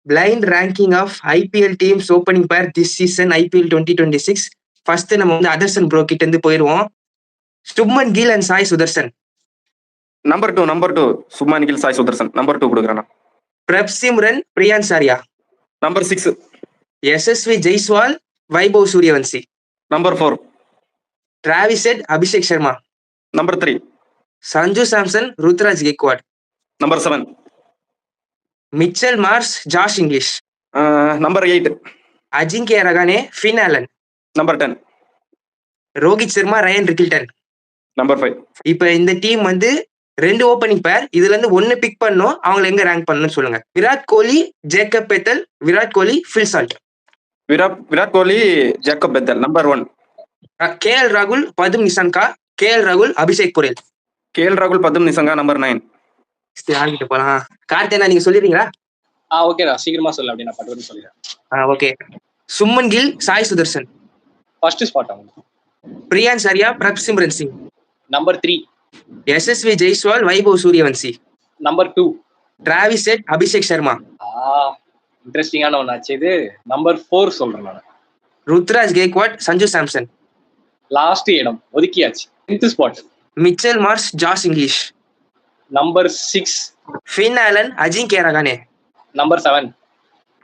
Blind ranking of IPL teams opening pair this season IPL 2026. First நம்ம வந்து Adharsan bro கிட்ட இருந்து போயிருவோம். Shubman Gill and Sai Sudharsan. Number two Shubman Gill Sai Sudharsan. Number 2 கொடுக்குறேன். Prabhsimran Priyansh Arya. Number 6 Yashasvi Jaiswal Vaibhav Suryavanshi. Number 4 Travis Head Abhishek Sharma. Number 3 Sanju Samson Ruturaj Gaikwad. Number 7 Mitchell Marsh Josh Inglis. Number 8 Ajinkya Rahane Finn Allen. Number 10 Rohit Sharma Ryan Rickelton. Number 5 இப்ப இந்த team வந்து 2 opening பேர், இதுல இருந்து 1 பிக் பண்ணும். அவங்களை எங்க ரேங்க் பண்ணணும்னு சொல்லுங்க. Virat Kohli Jacob Bethell, Virat Kohli Phil Salt. Virat Kohli Jacob Bethel. Number 1 KL ராகுல் பதும் நிசங்கா. கேஎல் ராகுல் அபிஷேக் புரேல். கேஎல் ராகுல் பதும் நிசங்கா. நம்பர் 9 யார்கிட்ட போலாம்? கார்த்தினா நீங்க சொல்லிடுறீங்களா? ஓகேடா, சீக்கிரமா சொல்லு. அப்படி நான் பட்டு சொல்லிடுறேன். Okay. Shubman Gill Sai Sudharsan. First spot அவங்க. Priyansh Arya Prabhsimran Singh. Number 3 Yashasvi Jaiswal Vaibhav Suryavanshi. Number 2 Travis Head Abhishek Sharma. இன்ட்ரெஸ்டிங்கான ஒன்று ஆச்சு இது. நம்பர் 4 சொல்றேன் நான். ருத்ராஜ் கெக்வாட் சஞ்சு சாம்சன். லாஸ்ட் இடம் ஒதுக்கியாச்சு. 10th spot Mitchell Marsh Josh Inglis. Number 6 Finn Allen Ajinkya Rahane. Number 7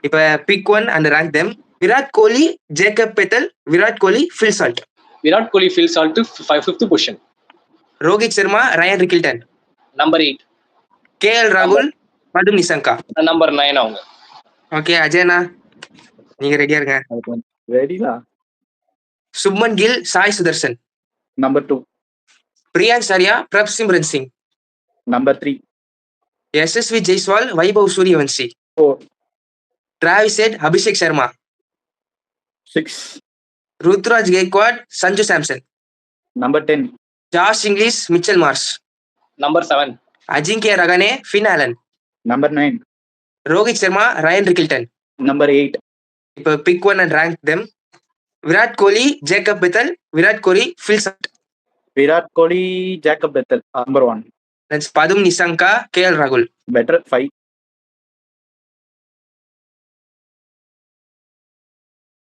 இப்ப pick one and rank them. Virat Kohli Jacob Bethell, Virat Kohli Phil Salt. Virat Kohli Phil Salt 5th position. Rohit Sharma Ryan Rickelton. Number 8 KL ராகுல் பதும் நிசங்கா. நம்பர் 9 அவங்க. ஓகே அஜயனா, நீங்க ரெடியா இருங்க. ரெடிடா. Shubman Gill Sai Sudharsan. Number 2 Priyansh Arya Prabhsimran Singh. Number 3 Yashasvi Jaiswal Vaibhav Suryavanshi. 4 Travis Head Abhishek Sharma. 6 Ruturaj Gaikwad Sanju Samson. Number 10 Josh Inglis Mitchell Marsh. Number 7 Ajinkya Rahane Finn Allen. Number 9 Rohit Sharma Ryan Rickelton. Number 8 இப்ப pick one and rank them. Virat Kohli Jacob Bethell, Virat Kohli Phil Salt. Virat Kohli Jacob Bethel. Number 1 Pathum Nissanka KL ராகுல். Better 5